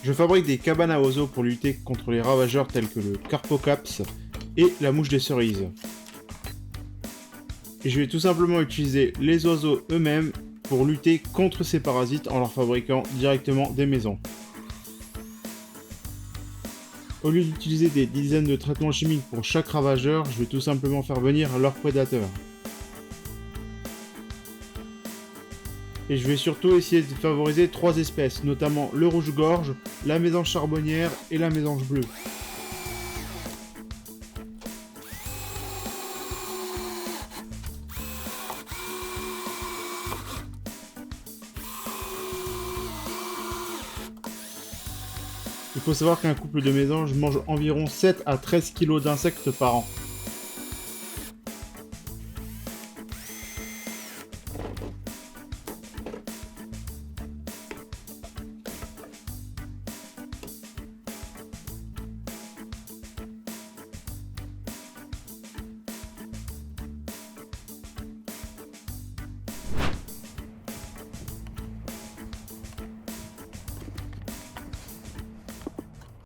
Je fabrique des cabanes à oiseaux pour lutter contre les ravageurs tels que le carpocaps et la mouche des cerises. Et je vais tout simplement utiliser les oiseaux eux-mêmes pour lutter contre ces parasites en leur fabriquant directement des maisons. Au lieu d'utiliser des dizaines de traitements chimiques pour chaque ravageur, je vais tout simplement faire venir leurs prédateurs. Et je vais surtout essayer de favoriser 3 espèces, notamment le rouge-gorge, la mésange charbonnière et la mésange bleue. Il faut savoir qu'un couple de mésanges mange environ 7 à 13 kg d'insectes par an.